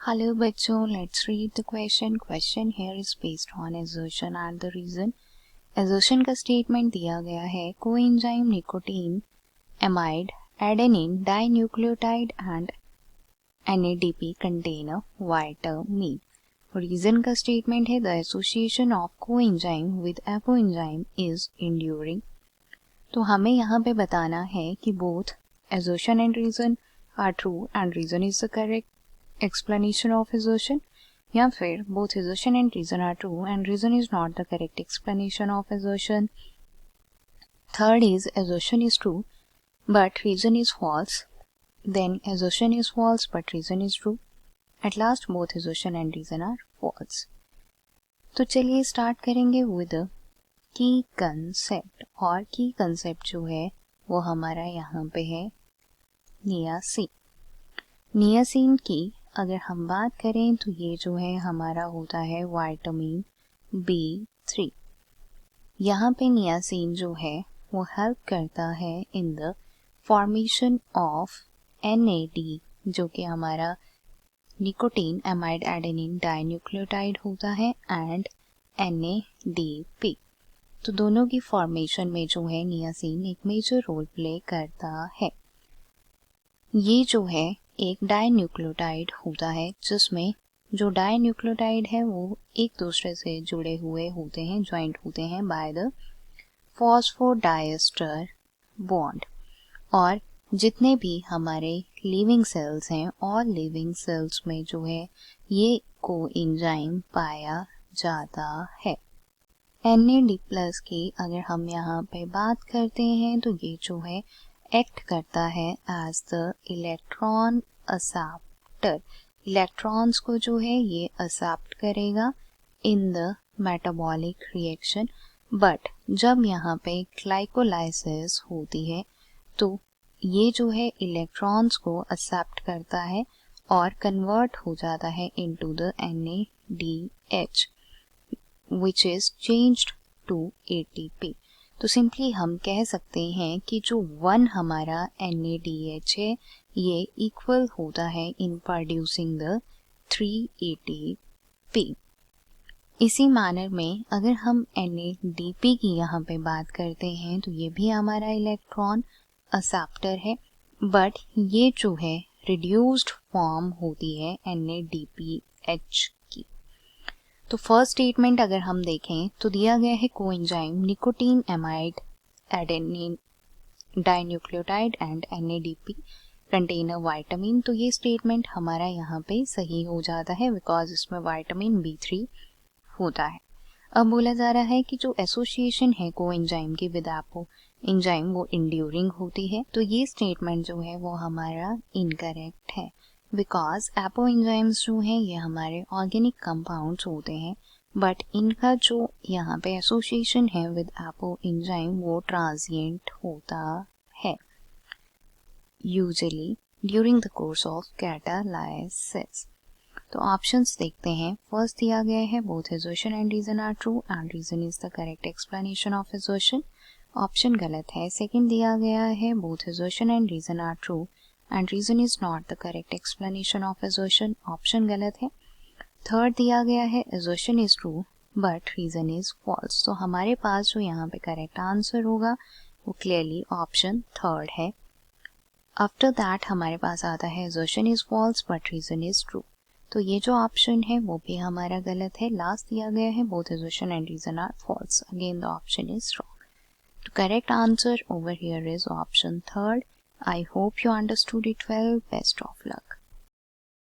Hello बच्चों, let's read the question. Question here is based on assertion and the reason. assertion का statement दिया गया है coenzyme nicotinamide adenine dinucleotide and NADP contain a vitamin. Reason का statement है the association of coenzyme with apoenzyme is enduring. तो हमें यहाँ पे बताना है कि both assertion and reason are true and reason is the correct explanation of assertion, या फिर both assertion and reason are true and reason is not the correct explanation of assertion. Third is assertion is true but reason is false, then assertion is false but reason is true. At last both assertion and reason are false. तो चलिए start करेंगे with की concept, और की concept जो है वो हमारा यहाँ पे है नियासिन। नियासिन की अगर हम बात करें तो ये जो है हमारा होता है विटामिन B3। यहाँ पे नियासिन जो है वो हेल्प करता है in the formation of NAD, जो कि हमारा निकोटीन एमाइड एडेनिन डाइन्यूक्लियोटाइड होता है, एंड NADP। तो दोनों की फॉर्मेशन में जो है नियासिन एक मेजर रोल प्ले करता है। ये जो है एक डाइन्यूक्लियोटाइड होता है जिसमें जो डाइन्यूक्लियोटाइड है वो एक दूसरे से जुड़े हुए होते हैं, ज्वाइंट होते हैं बाय द फॉस्फोडाइएस्टर बॉन्ड। और जितने भी हमारे लिविंग सेल्स हैं, ऑल लिविंग सेल्स में जो है ये कोएंजाइम पाया जाता है। NAD+ की अगर हम यहाँ पे बात करते हैं तो ये जो है एक्ट करता है as the electron acceptor. Electrons को जो है ये असेप्ट करेगा in the metabolic reaction, but जब यहाँ पे ग्लाइकोलाइसिस होती है तो ये जो है इलेक्ट्रॉन्स को असेप्ट करता है और कन्वर्ट हो जाता है into the NADH which is changed to ATP। तो सिंपली हम कह सकते हैं कि जो 1 हमारा NADH है ये इक्वल होता है इन प्रोड्यूसिंग द 3 ATP। इसी मैनर में अगर हम NADP की यहाँ पे बात करते हैं तो ये भी हमारा इलेक्ट्रॉन असेप्टर है, बट ये जो है रिड्यूस्ड फॉर्म होती है NADPH की। तो फर्स्ट स्टेटमेंट अगर हम देखें तो दिया गया है coenzyme nicotinamide adenine dinucleotide and NADP contain a vitamin. तो ये स्टेटमेंट हमारा यहाँ पे सही हो जाता है बिकॉज इसमें विटामिन B3 होता है। अब बोला जा रहा है कि जो एसोसिएशन है कोएंजाइम की विद एपो एंजाइम वो इंड्यूरिंग होती है। तो ये स्टेटमेंट जो है वो हमारा इनकरेक्ट है बिकॉज एपो एंजाइम्स जो हैं ये हमारे ऑर्गेनिक कंपाउंड्स होते हैं, बट इनका जो यहाँ पे एसोसिएशन है विद एपो एंजाइम वो ट्रांजिएंट होता है usually during the course of catalysis. तो ऑप्शंस देखते हैं। फर्स्ट दिया गया है both assertion and reason are true and reason is the correct explanation of assertion। Option गलत है। सेकंड दिया गया है both assertion and reason are true and reason is not the correct explanation of assertion। Option गलत है। Third दिया गया है assertion is true but reason is false। तो हमारे पास जो यहाँ पे करेक्ट आंसर होगा वो क्लियरली ऑप्शन थर्ड है। आफ्टर दैट हमारे पास आता है assertion is false but reason is true। तो ये जो ऑप्शन है वो भी हमारा गलत है। लास्ट दिया गया है both assertion and reason are false, again the option is wrong। तो correct answer over here is option third। I hope you understood it well. Best of luck.